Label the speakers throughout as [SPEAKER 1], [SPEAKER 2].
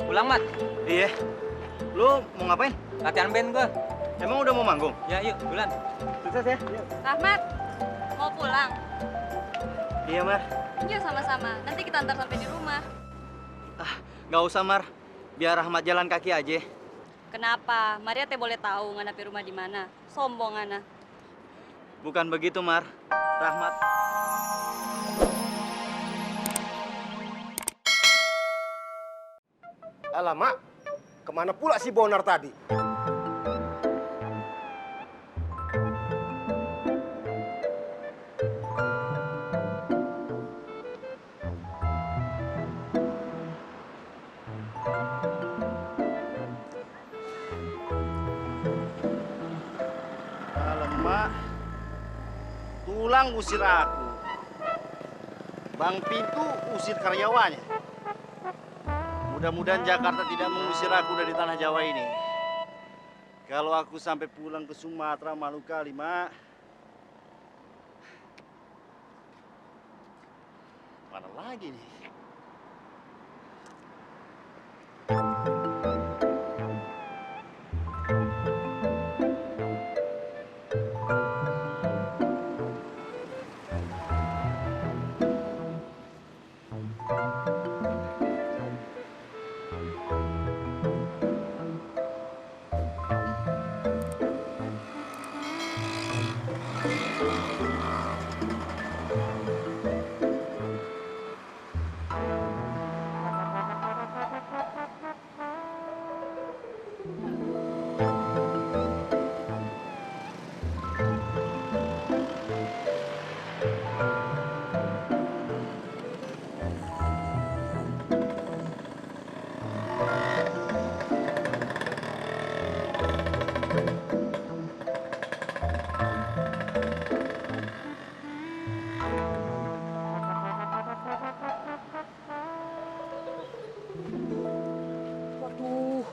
[SPEAKER 1] Pulang, Mat.
[SPEAKER 2] Iya. Lu mau ngapain?
[SPEAKER 1] Latihan band gua.
[SPEAKER 2] Emang udah mau manggung?
[SPEAKER 1] Ya, yuk, bulan.
[SPEAKER 2] Sukses ya. Yuk.
[SPEAKER 3] Rahmat, mau pulang?
[SPEAKER 2] Iya, Mar.
[SPEAKER 3] Yuk sama-sama, nanti kita antar sampai di rumah.
[SPEAKER 2] Nggak usah, Mar. Biar Rahmat jalan kaki aja.
[SPEAKER 3] Kenapa? Maria teh boleh tahu ngana pi rumah di mana. Sombong ngana.
[SPEAKER 2] Bukan begitu, Mar. Rahmat.
[SPEAKER 4] Alamak, kemana pula si Bonar tadi?
[SPEAKER 5] Alamak, tulang usir aku. Bang Pintu usir karyawannya. Mudah-mudahan Jakarta tidak mengusir aku dari tanah Jawa ini. Kalau aku sampai pulang ke Sumatera, malu kali, Mak. Mana lagi nih?
[SPEAKER 6] Waduh,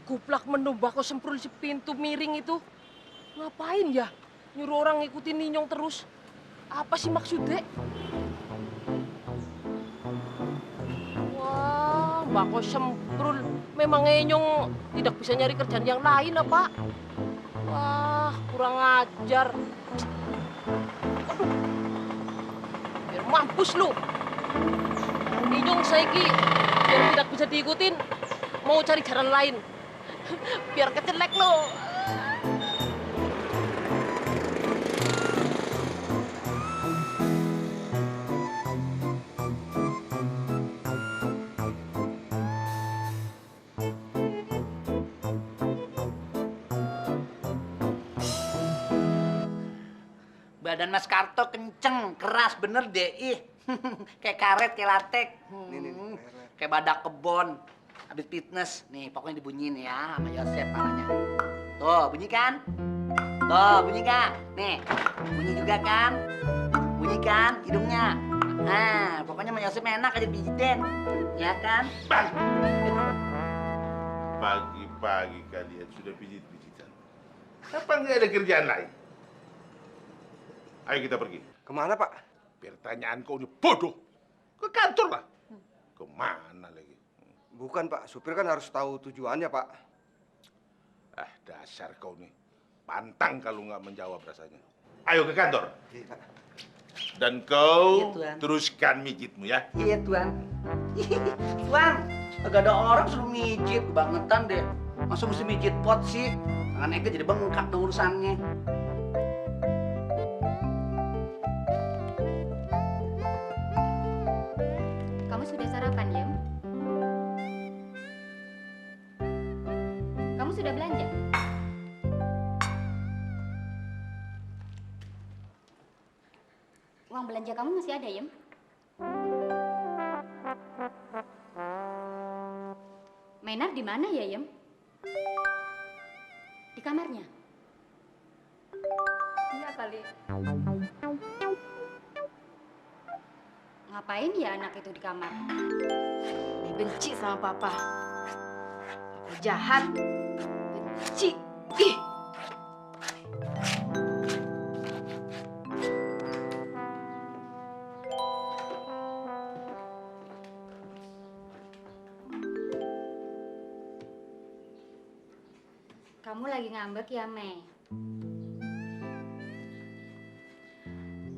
[SPEAKER 6] guplak menembak kok semprul si pintu miring itu. Ngapain ya? Nyuruh orang ngikutin Ninyong terus. Apa sih maksudnya? Wah, Mbak Kos semprul. Memang Ninyong tidak bisa nyari kerjaan yang lain apa? Wah, kurang ajar. Aduh, biar mampus lu. Ninyong saiki biar tidak bisa diikutin. Mau cari jalan lain. Biar kecelek lo.
[SPEAKER 7] Badan Mas Karto kenceng, keras bener deh. Ih, kayak karet, kayak latek. Kayak badak kebon. Habis fitness. Nih, pokoknya dibunyiin ya sama Yosef palanya. Tuh, bunyi kan? Tuh, bunyi kan? Nih, bunyi juga kan? Bunyi kan hidungnya? Nah, pokoknya sama Yosef enak aja dipijitin. Ya kan?
[SPEAKER 8] Bang! Pagi-pagi kalian sudah pijit-pijitan. Apa nggak ada kerjaan lain? Ayo kita pergi.
[SPEAKER 4] Kemana, Pak?
[SPEAKER 8] Pertanyaan kau ini bodoh. Ke kantor lah. Kemana lagi?
[SPEAKER 4] Bukan, Pak. Supir kan harus tahu tujuannya, Pak.
[SPEAKER 8] Ah, dasar kau nih. Pantang kalau nggak menjawab rasanya. Ayo ke kantor.
[SPEAKER 4] Iya.
[SPEAKER 8] Dan kau
[SPEAKER 7] Iya, Tuan.
[SPEAKER 8] teruskan mijitmu ya.
[SPEAKER 7] Iya, Tuan. Tuan, agak ada orang suruh mijit. Kebangetan deh. Masa mesti mijit pot sih? Tangan Eka jadi bengkak dong urusannya.
[SPEAKER 3] Kamu sudah sarapan, Yem? Kamu sudah belanja? Uang belanja kamu masih ada, Yem? Mainar di mana ya, Yem? Di kamarnya? Iya kali. Ngapain ya anak itu di kamar?
[SPEAKER 6] Benci sama papa. Papa jahat. Benci. Ih.
[SPEAKER 1] Kamu lagi ngambek ya, Mei?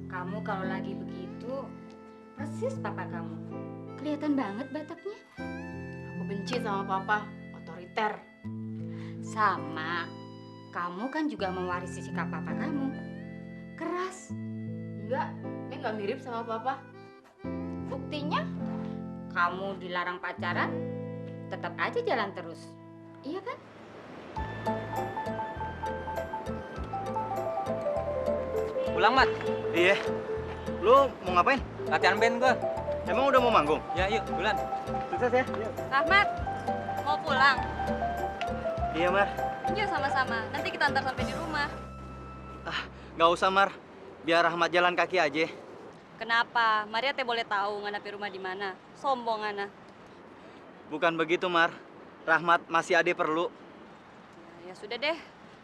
[SPEAKER 1] Kamu kalau lagi begitu, persis papa kamu. Kelihatan banget bataknya.
[SPEAKER 6] Aku benci sama papa, otoriter.
[SPEAKER 1] Sama. Kamu kan juga mewarisi sikap papa kamu. Keras.
[SPEAKER 6] Enggak, Mei nggak mirip sama papa.
[SPEAKER 1] Buktinya, kamu dilarang pacaran, tetap aja jalan terus. Iya kan?
[SPEAKER 2] Pulang, Mat. Iya. Lu mau ngapain?
[SPEAKER 9] Latihan band gua.
[SPEAKER 2] Emang udah mau manggung?
[SPEAKER 9] Ya, yuk, bulan.
[SPEAKER 2] Sukses ya.
[SPEAKER 3] Rahmat, mau pulang?
[SPEAKER 2] Iya, Mar.
[SPEAKER 3] Iya sama-sama. Nanti kita antar sampai di rumah.
[SPEAKER 2] Nggak usah, Mar. Biar Rahmat jalan kaki aja.
[SPEAKER 3] Kenapa? Maria teh boleh tahu ngana pi rumah di mana. Sombong ngana.
[SPEAKER 2] Bukan begitu, Mar. Rahmat masih ada perlu.
[SPEAKER 3] Ya sudah deh.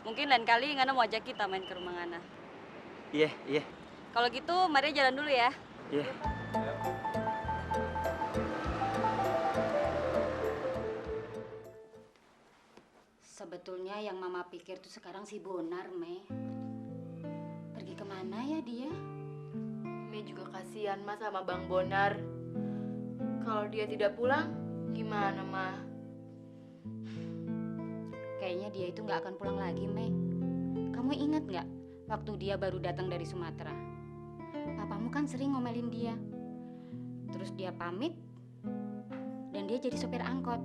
[SPEAKER 3] Mungkin lain kali ngana mau ajak kita main ke rumah ngana.
[SPEAKER 2] Iya, iya,
[SPEAKER 3] Kalau gitu Maria jalan dulu ya.
[SPEAKER 2] iya.
[SPEAKER 1] Sebetulnya yang mama pikir tuh sekarang si Bonar, Mei. Pergi kemana ya dia?
[SPEAKER 6] Mei juga kasihan Mas sama Bang Bonar. Kalau dia tidak pulang, gimana, Ma?
[SPEAKER 1] Kayaknya dia itu nggak akan pulang lagi, Mei. Kamu ingat nggak waktu dia baru datang dari Sumatera? Papamu kan sering ngomelin dia. Terus dia pamit, dan dia jadi sopir angkot.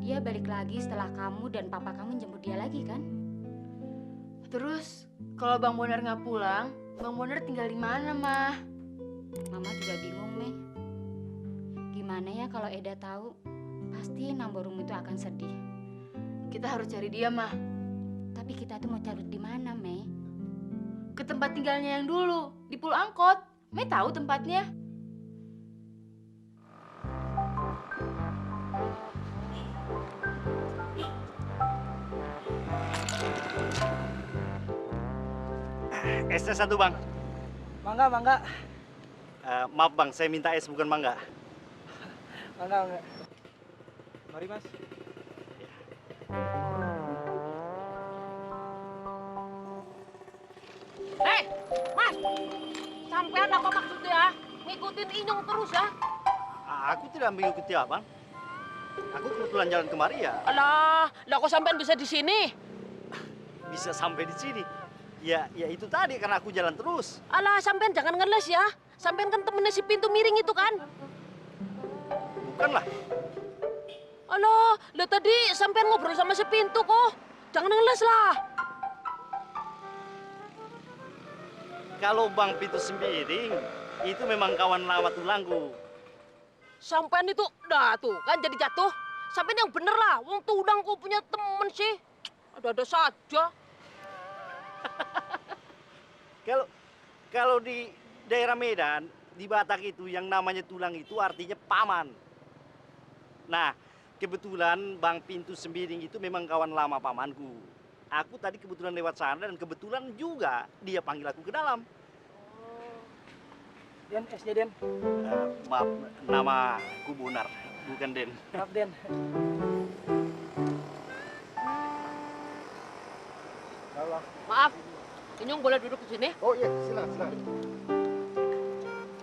[SPEAKER 1] Dia balik lagi setelah kamu dan papa kamu jemput dia lagi kan?
[SPEAKER 6] Terus, kalau Bang Bonar nggak pulang, Bang Bonar tinggal di mana, Ma?
[SPEAKER 1] Mama juga bingung, Mei. Gimana ya kalau Eda tahu? Pasti Namborum itu akan sedih.
[SPEAKER 6] Kita harus cari dia, Ma.
[SPEAKER 1] Tapi kita tuh mau cari di mana, Mei?
[SPEAKER 6] Ke tempat tinggalnya yang dulu, di Pulau Angkot. Mei tahu tempatnya.
[SPEAKER 5] Esnya satu, Bang.
[SPEAKER 9] Mangga, mangga.
[SPEAKER 5] Maaf, Bang, saya minta es bukan mangga.
[SPEAKER 9] Mangga, mangga. Mari, Mas.
[SPEAKER 6] Hei, Mas! Sampean apa maksudnya? Ngikutin Inyong terus ya?
[SPEAKER 5] Aku tidak mengikuti Abang. Aku kebetulan jalan kemari ya,
[SPEAKER 6] Alah, lah kok sampean bisa di sini?
[SPEAKER 5] bisa sampai di sini. Ya itu tadi karena aku jalan terus.
[SPEAKER 6] Alah, sampean jangan ngeles ya. Sampean kan temennya si pintu miring itu kan?
[SPEAKER 5] Bukanlah.
[SPEAKER 6] Alah, lah tadi sampean ngobrol sama si pintu kok. Jangan ngeles lah.
[SPEAKER 5] Kalau Bang Pintu Sembiring, itu memang kawan lama tulangku.
[SPEAKER 6] Sampean itu, dah tuh kan jadi jatuh. Sampean yang bener lah, wong tudang kok punya temen sih. Ada-ada saja.
[SPEAKER 5] Kalau di daerah Medan, di Batak itu yang namanya tulang itu artinya paman. Nah, kebetulan Bang Pintu Sembiring itu memang kawan lama pamanku. Aku tadi kebetulan lewat sana dan kebetulan juga dia panggil aku ke dalam.
[SPEAKER 9] Den, esnya, Den.
[SPEAKER 5] Maaf, nama ku Bonar, bukan Den.
[SPEAKER 9] Maaf, Den.
[SPEAKER 6] Maaf, Inyong boleh duduk di sini?
[SPEAKER 4] Oh iya, silakan.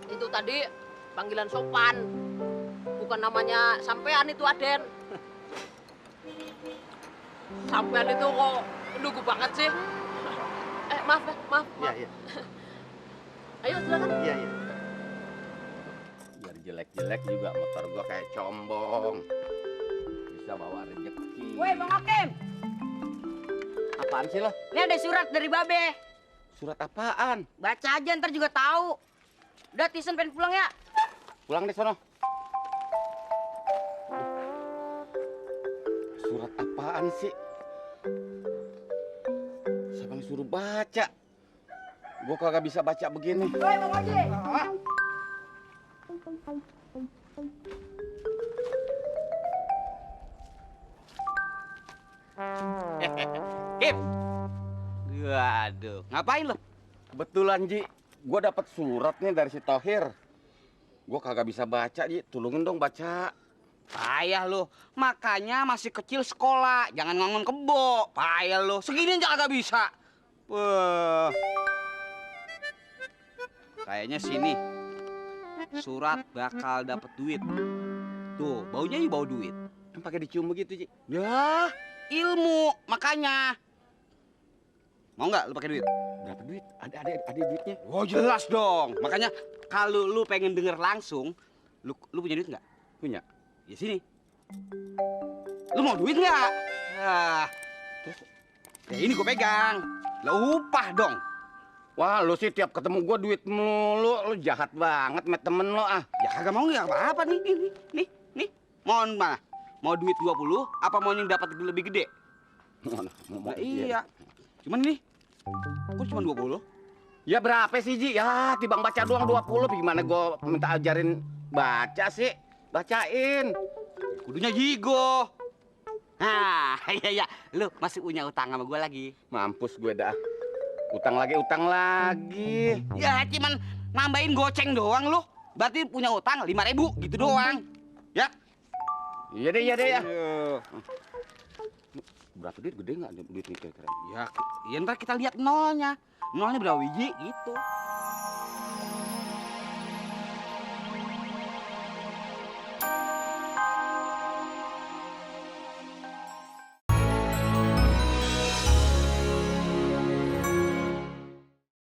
[SPEAKER 6] Itu tadi panggilan sopan. Bukan namanya sampean itu, Aden. Sampean itu kok lugu banget sih. Maaf.
[SPEAKER 5] Iya.
[SPEAKER 6] Ayo silakan.
[SPEAKER 5] Iya.
[SPEAKER 10] Biar jelek-jelek juga motor gua kayak combong. Bisa bawa rezeki.
[SPEAKER 1] Woi, Bang Hakim,
[SPEAKER 10] Apaan sih lo?
[SPEAKER 1] ini ada surat dari Babe.
[SPEAKER 10] Surat apaan?
[SPEAKER 1] Baca aja ntar juga tahu. Udah, Tisen pengen pulang ya?
[SPEAKER 10] Pulang deh sono. Surat apaan sih? Siapa yang suruh baca? Gua kagak bisa baca begini.
[SPEAKER 1] Woi, Bang Oji.
[SPEAKER 10] Kim. Waduh, ngapain lo? Kebetulan Ji, gua dapat surat nih dari si Tohir. Gua kagak bisa baca Ji, tolongin dong baca. Payah lo. Makanya masih kecil sekolah. Jangan ngangon kebo. Payah lo. Segini aja kagak bisa. Wah. Kayaknya sini. Surat bakal dapet duit. Tuh, baunya bau duit.
[SPEAKER 7] Pakai dicium begitu, Ji.
[SPEAKER 10] Ya, ilmu. Makanya. Mau nggak lu pakai duit?
[SPEAKER 7] Berapa duit? Ada duitnya.
[SPEAKER 10] Oh jelas dong. Makanya kalau lu pengen denger langsung, lu punya duit nggak?
[SPEAKER 7] Punya.
[SPEAKER 10] Ya sini. Lu mau duit nggak? Ah, terus, ya ini gue pegang. Lah upah dong.
[SPEAKER 7] Wah, lu sih tiap ketemu gua duit mulu. Lu jahat banget sama temen lo ah.
[SPEAKER 10] Ya kagak mau nggak apa-apa nih. Nih. Mau mana? Mau duit 20 apa mau yang dapat lebih gede?
[SPEAKER 7] Mau
[SPEAKER 10] Nah, iya. Cuman nih, kok cuma 20?
[SPEAKER 7] Ya berapa sih, Ji? Ya, tibang baca doang 20. Gimana gua minta ajarin baca sih? Bacain.
[SPEAKER 10] Kudunya jigo. Nah, iya. Lu masih punya utang sama gue lagi.
[SPEAKER 7] Mampus gue dah. Utang lagi.
[SPEAKER 10] Ya, cuman nambahin goceng doang lu. Berarti punya utang 5.000 gitu doang. Ya?
[SPEAKER 7] Iya deh ya.
[SPEAKER 10] Aduh.
[SPEAKER 7] Berapa duit? Gede nggak duit nih kira-kira?
[SPEAKER 10] Ya ntar kita lihat nolnya. Nolnya berapa biji gitu.